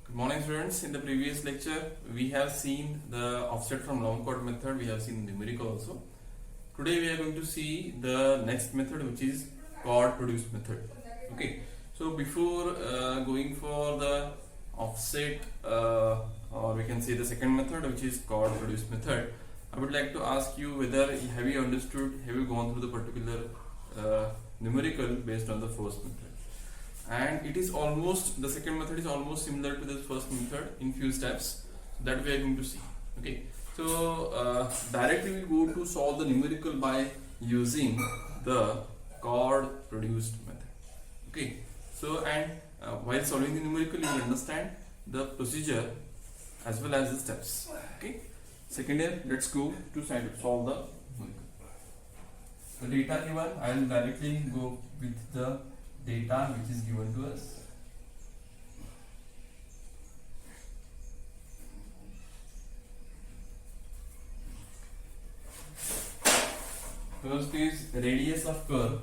Good morning students. In the previous lecture we have seen the offset from long chord method, we have seen numerical also. Today we are going to see the next method, which is chord produced method. Okay, so before going for the offset or we can say the second method, which is chord produced method, I would like to ask you whether have you understood, have you gone through the particular numerical based on the first method. And it is almost, the second method is almost similar to the first method in few steps that we are going to see. Okay, so directly we go to solve the numerical by using the chord produced method. Okay, so and while solving the numerical you will understand the procedure as well as the steps. Okay, second here let's go to solve the numerical. The data given, I will directly go with the data which is given to us. First is radius of curve.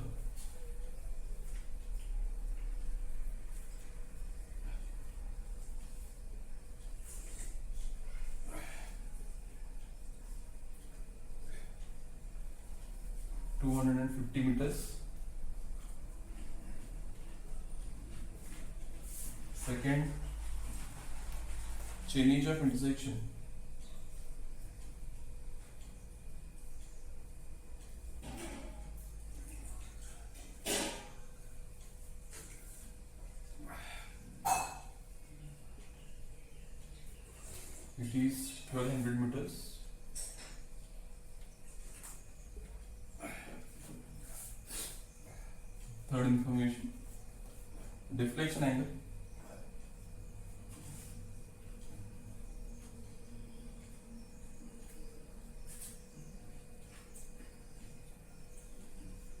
(250 meters). Second, change of intersection. It is 1200 meters. Third information, deflection angle.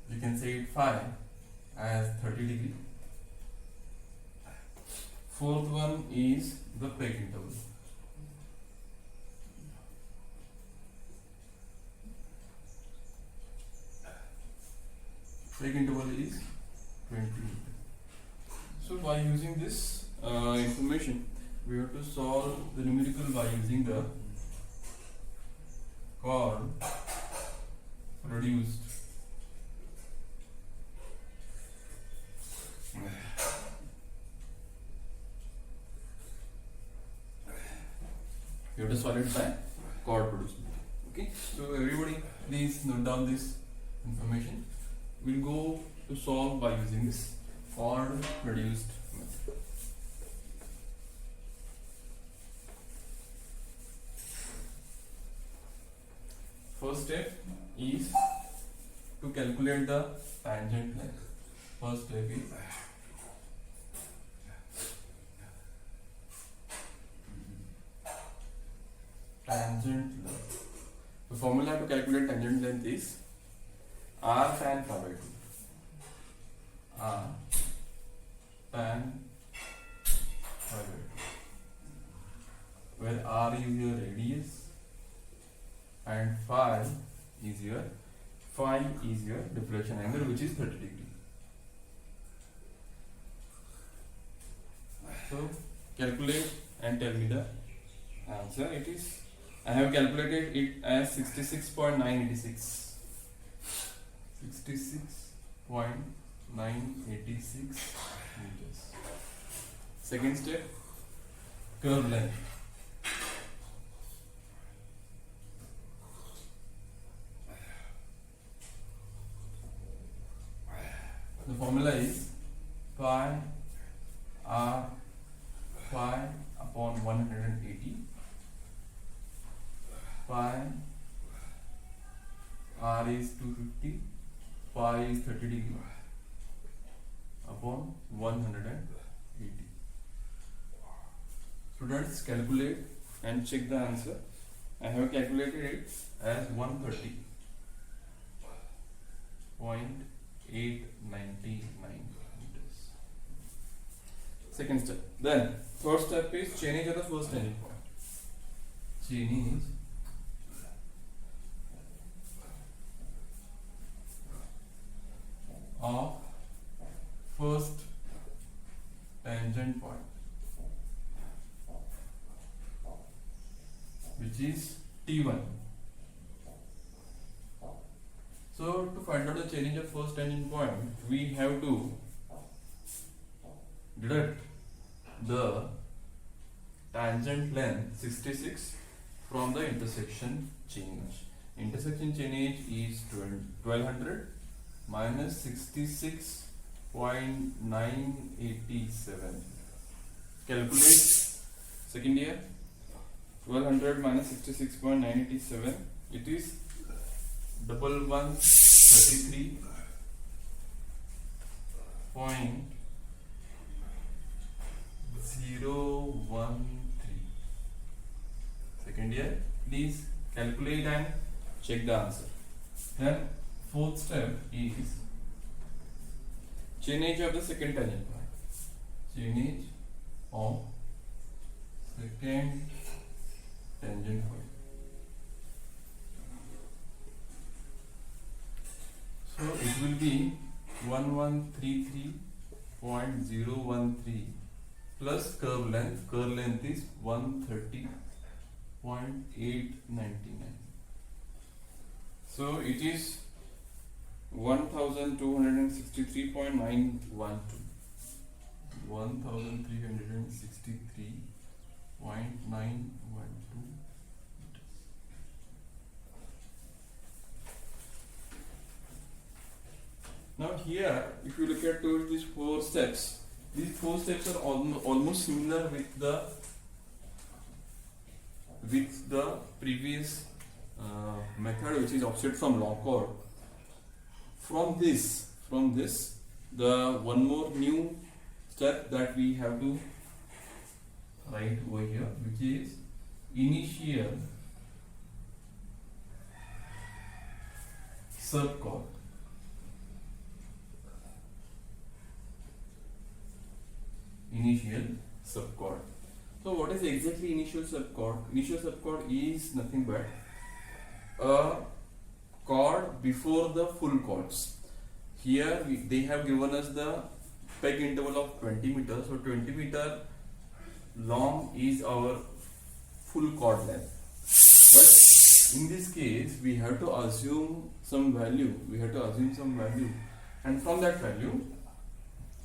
You can say it phi as 30 degree. Fourth one is the Peck interval. Peck interval is 20 meters. So by using this information, we have to solve the numerical by using the chord produced you have to solve it by chord produced. Okay, so everybody please note down this information. We'll go to solve by using this chord produced method. First step is to calculate the tangent length. First step is tangent length. The formula to calculate tangent length is r tan phi by 2. R tan phi by 2, where r is your radius and phi is your deflection angle, which is 30 degree. So calculate and tell me the answer. It is, I have calculated it as 66.986. 66.986 meters. Second step, curve length. The formula is pi r phi upon 180. Pi r is 250. Phi is 30 degree upon 180. Students, calculate and check the answer. I have calculated it as 130.899 meters. Second step. Then third step is change of the first tangent point. Change of first tangent point. which is T1. So to find out the change of first tangent point, we have to deduct the tangent length 66 from the intersection change. Intersection change is 1200 minus 66.987. Calculate second year. 1200 minus 66.987. It is 1133.013. Second year. Please calculate and check the answer. Then fourth step is change of the second tangent point. Change of second tangent point. So it will be 1133.013 plus curve length. Curve length is 130.899. So it is 1263.912. 1363.912. Now here, if you look at these four steps are almost similar with the previous method, which is offset from long chord. From this, the one more new step that we have to write over here, which is initial subchord. Initial subchord. So what is exactly initial subchord? Initial subchord is nothing but a chord before the full chords. Here they have given us the peg interval of 20 meters. So 20 meter long is our full chord length. But in this case, we have to assume some value. And from that value,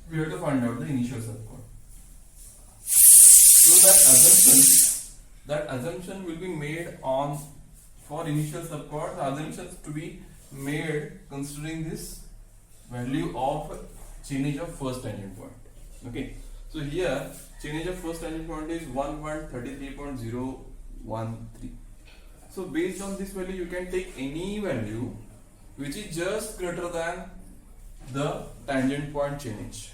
we have to find out the initial subchord. So that assumption will be made on for initial subchord. The assumptions to be made considering this value of change of first tangent point. Okay. So here change of first tangent point is 1133.013. So based on this value, you can take any value which is just greater than the tangent point change,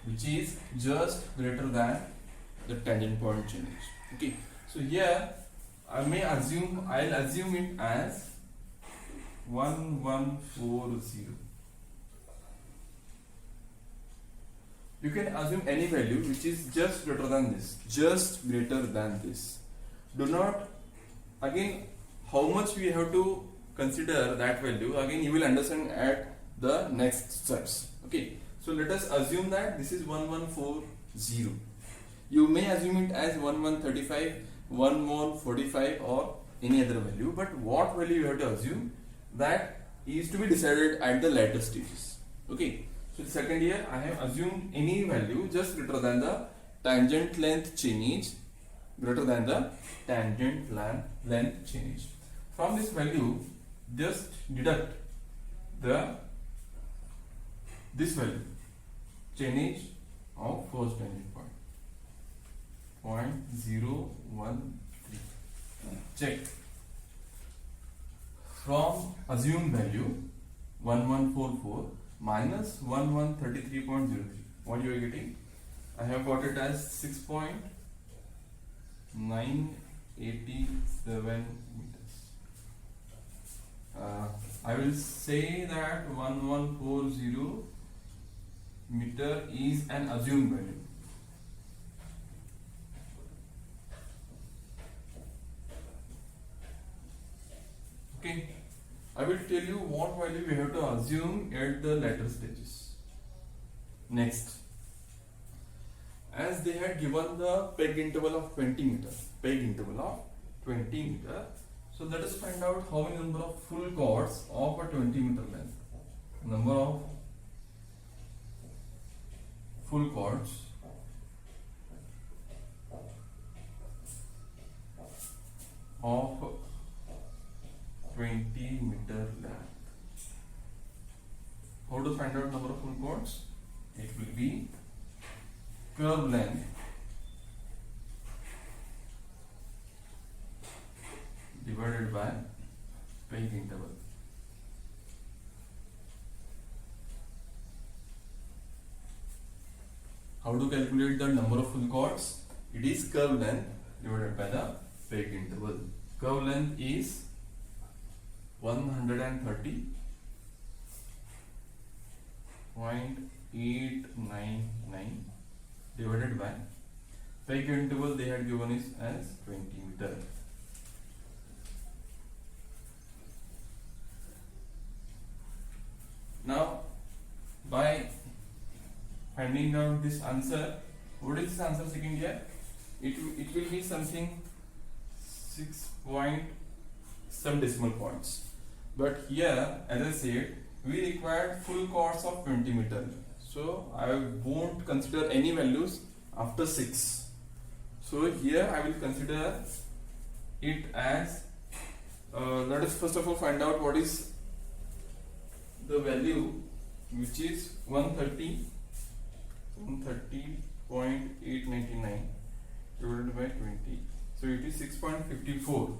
which is just greater than the tangent point change. Okay, so here I'll assume it as 1140. You can assume any value which is just greater than this. Do not, again, how much we have to consider that value, again you will understand at the next steps. Okay, so let us assume that this is 1140. You may assume it as 1135, 1145 or any other value, but what value you have to assume, that is to be decided at the later stages. Okay, so second here I have assumed any value just greater than the tangent length change, From this value, just deduct this value, change of first tangent point. 0.013. Check. From assumed value 1144 minus 1133.03. What you are getting? I have got it as 6.987 meters. I will say that 1140 meter is an assumed value. Okay, I will tell you what value we have to assume at the later stages. Next, as they had given the peg interval of 20 meters, 20 meter. So let us find out how many number of full chords of a 20 meter length. Number of full chords of 20 meter length. How to find out number of full chords? It will be curve length divided by peg interval. How to calculate the number of full chords? It is curve length divided by the peg interval. Curve length is 130.899 divided by peg interval they had given is as 20 meter. Now, by finding out this answer, what is this answer second year? It will be something 6 point some decimal points. But here, as I said, we required full chords of 20 meter. So I won't consider any values after 6. So here I will consider it as let us first of all find out what is the value, which is 130.899 divided by 20. So it is 6.54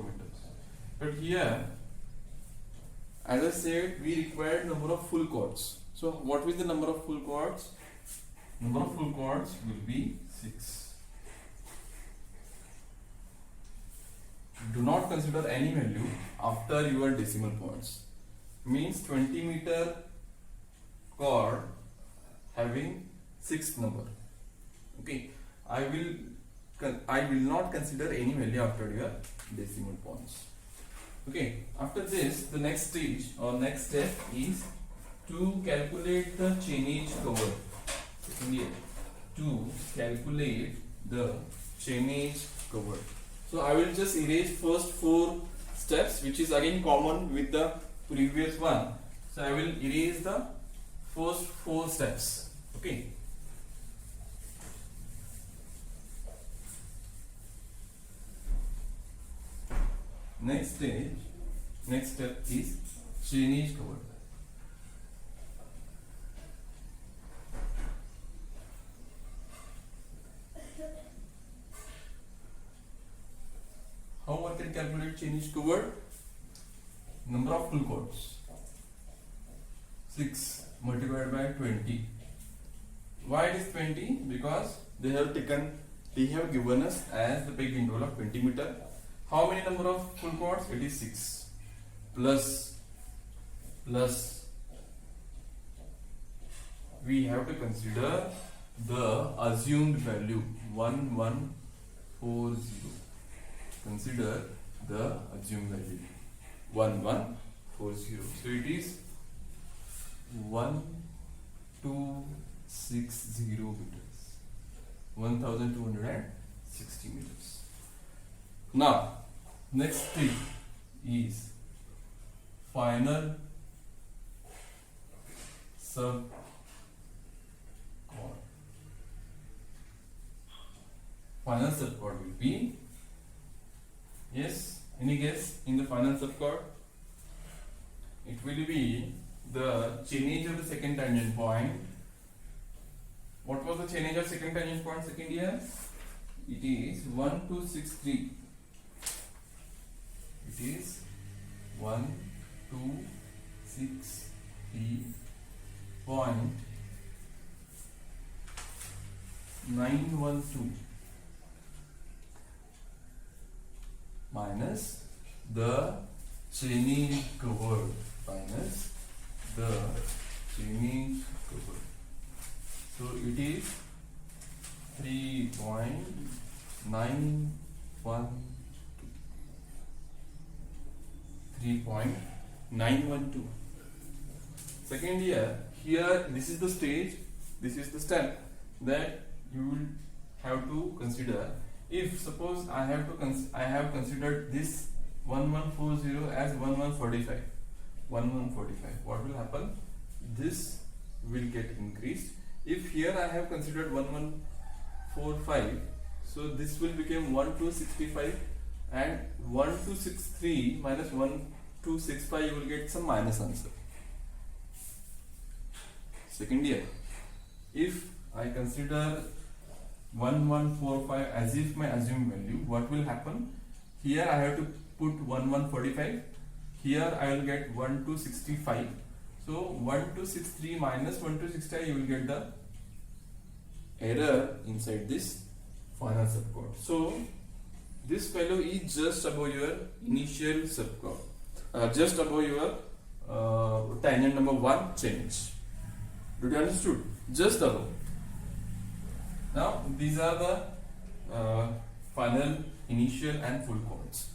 meters. But here, as I said, we required number of full chords. So what will the number of full chords? Number of full chords will be 6. Do not consider any value after your decimal points. Means 20 meter chord having 6th number. Okay, I will not consider any value after your decimal points. Okay, after this, the next stage or next step is to calculate the chainage cover. To calculate the chainage cover. So I will just erase first 4 steps, which is again common with the previous one. So I will erase the first 4 steps. Okay. Next step is chainage cover. How one can calculate chainage cover? Number of full chords. 6 multiplied by 20. Why it is 20? Because they have given us as the peg interval of 20 meter. How many number of full chords? It is 6 plus we have to consider the assumed value 1140. Consider the assumed value 1140. So it is 1260 meters, 1260 meters. Now, next thing is final subchord. Final subchord will be, yes, any guess in the final subchord? It will be the chainage of the second tangent point. What was the chainage of second tangent point second year? It is 1263. It is 1263.912 minus the chainage covered So it is 3.912. Second year, here this is the stage, this is the step that you will have to consider if suppose I have considered this 1140 as 1145, what will happen? This will get increased. If here I have considered 1145, so this will become 1265, and 1263 minus 1265, you will get some minus answer. Second year, if I consider 1145 as if my assumed value, what will happen? Here I have to put 1145, here I will get 1265. So 1263 minus 1265, you will get the error inside this final subcode. So this value is just above your initial subcode, just above your tangent number 1 change. Did you understood? Just above. Now these are the final, initial and full chords.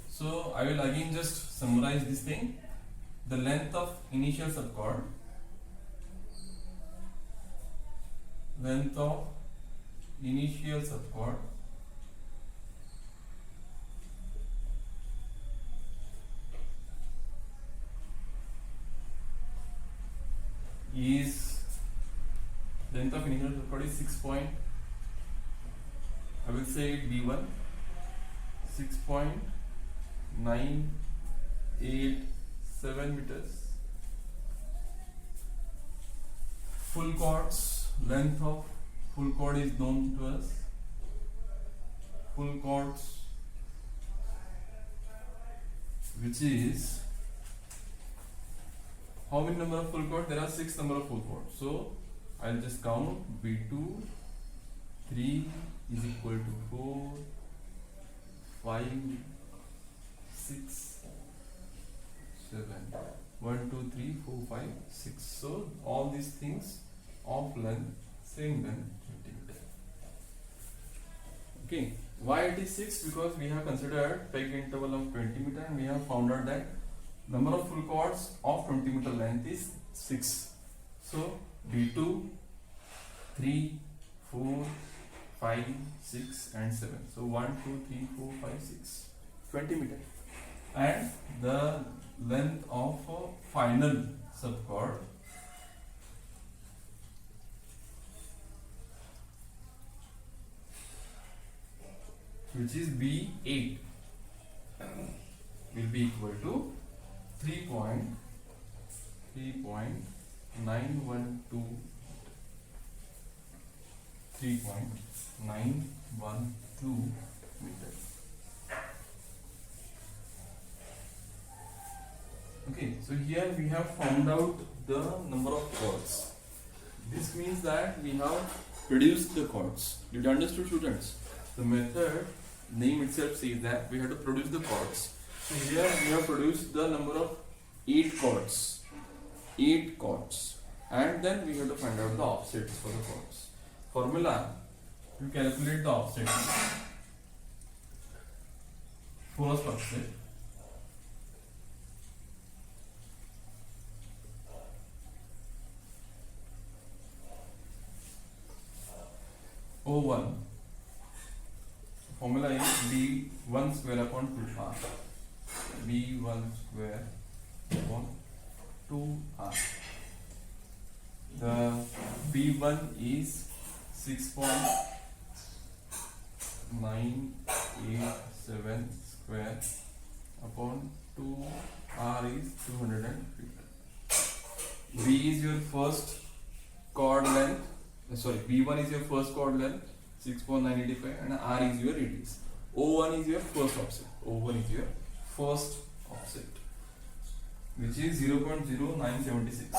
So I will again just summarize this thing. The length of initial subchord, is 6 point, I will say B1, 6.987 meters. Full chords, length of full chord is known to us. Full chords, which is how many number of full chords? There are 6 number of full chords. So I'll just count. B2, 3 is equal to 4, 5, 6, 7. 1, 2, 3, 4, 5, 6. So all these things of length, same length, 20 meter. Okay. Why it is 6? Because we have considered peg interval of 20 meter and we have found out that number of full chords of 20 meter length is 6. So B2, 3, 4, 5, 6 and 7. So 1, 2, 3, 4, 5, 6. 20 meter. And the length of a final subchord, which is B8, will be equal to 3.912 meters. Okay, so here we have found out the number of chords. This means that we have produced the chords. Did you understand, students? The method name itself says that we have to produce the chords. So here we have produced the number of 8 chords. 8 chords. And then we have to find out the offsets for the chords. Formula, you calculate the offset. First offset, O1. Formula is B1 square upon 2R. B1 square upon 2R. The B1 is 6.987 square upon 2R is 250. B is your first chord length. Sorry, B1 is your first chord length, 6.985, and R is your radius. O1 is your first offset. O1 is your first offset, which is 0.0976.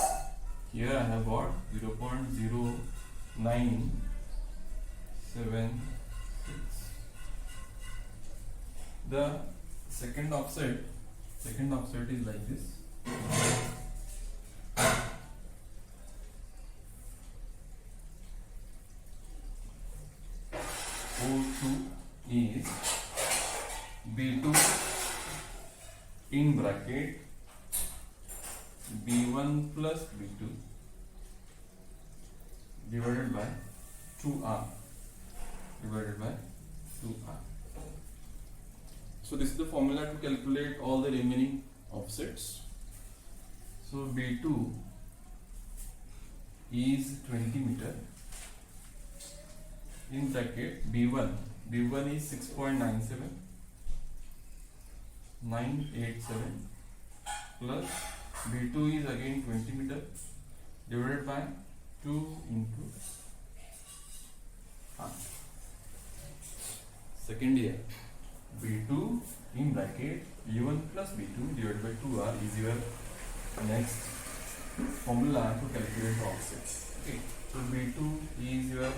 Here I have got 0.0976. The second offset is like this. O2 is B2 in bracket B1 plus B2 divided by 2R divided by 2r. So this is the formula to calculate all the remaining offsets. So B2 is 20 meter. In bracket B1 is 6.987 plus B2 is again 20 meter divided by 2 into r. Second year B2 in bracket B1 plus B2 divided by 2r is your next formula to calculate the offset. Okay, so B2 is your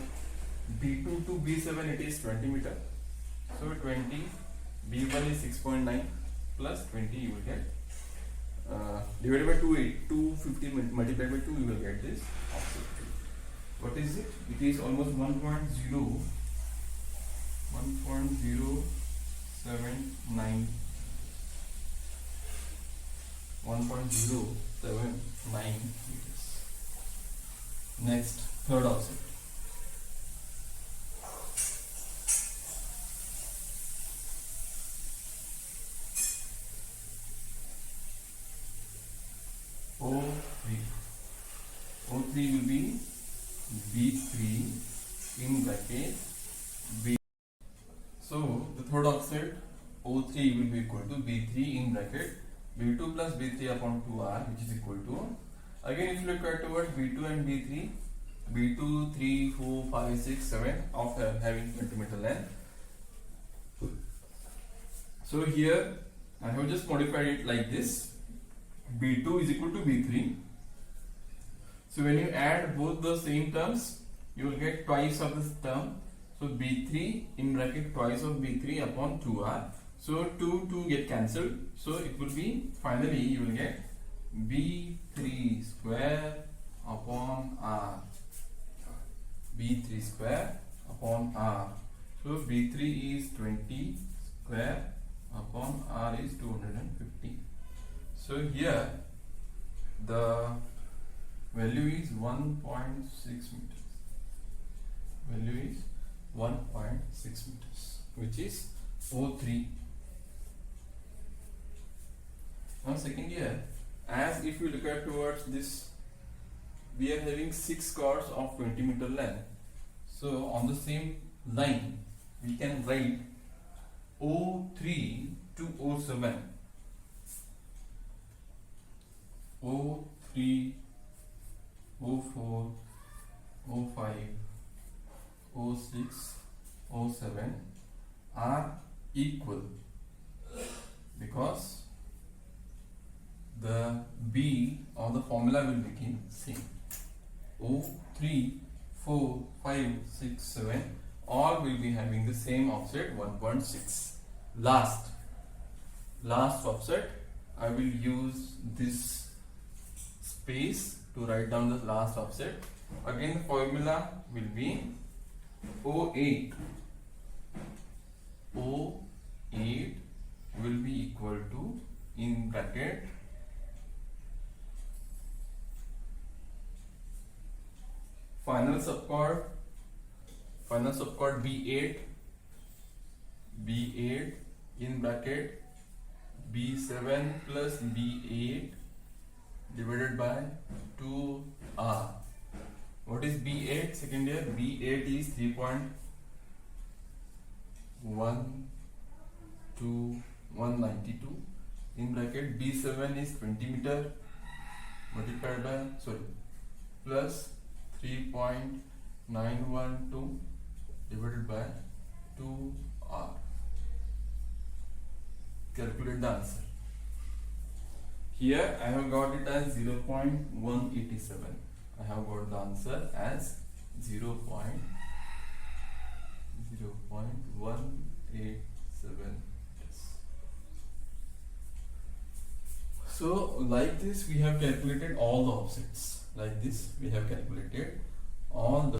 B2 to B7 it is 20 meter. So 20 B1 is 6.9 plus 20 you will get divided by 250 multiplied by 2 you will get this offset. What is it? It is almost 1.079 meters. Next, third offset. O3 will be B3 in bracket B. So the third offset O3 will be equal to B3 in bracket B2 plus B3 upon 2r, which is equal to, again if you look at towards B2 and B3, B2 3 4 5 6 7 of having 20 meter length. So here I have just modified it like this. B2 is equal to B3. So when you add both the same terms, you will get twice of this term. So B3 in bracket twice of B3 upon 2r. So 2 get cancelled. So it will be, finally you will get B3 square upon r. B3 square upon r. So B3 is 20 square upon r is 250. So here the value is 1.6 meters. Value is 1.6 meters, which is O3. Now second here, as if you look at towards this, we are having 6 cords of 20 meter length. So on the same line, we can write O3 to O7. O3, O4, O5, O6, O7 are equal because the B or the formula will become same. O3, 4, 5, 6, 7 all will be having the same offset 1.6. Last offset, I will use this space to write down the last offset. Again the formula will be O8 will be equal to, in bracket, final subchord B8 in bracket B7 plus B8 divided by 2r. What is B8? Second year B8 is 3.192 in bracket B7 is 20 meter multiplied by plus 3.912 divided by 2r. Calculate the answer. Here I have got it as 0.187. I have got the answer as 0.187. So like this we have calculated all the offsets. Like this we have calculated all the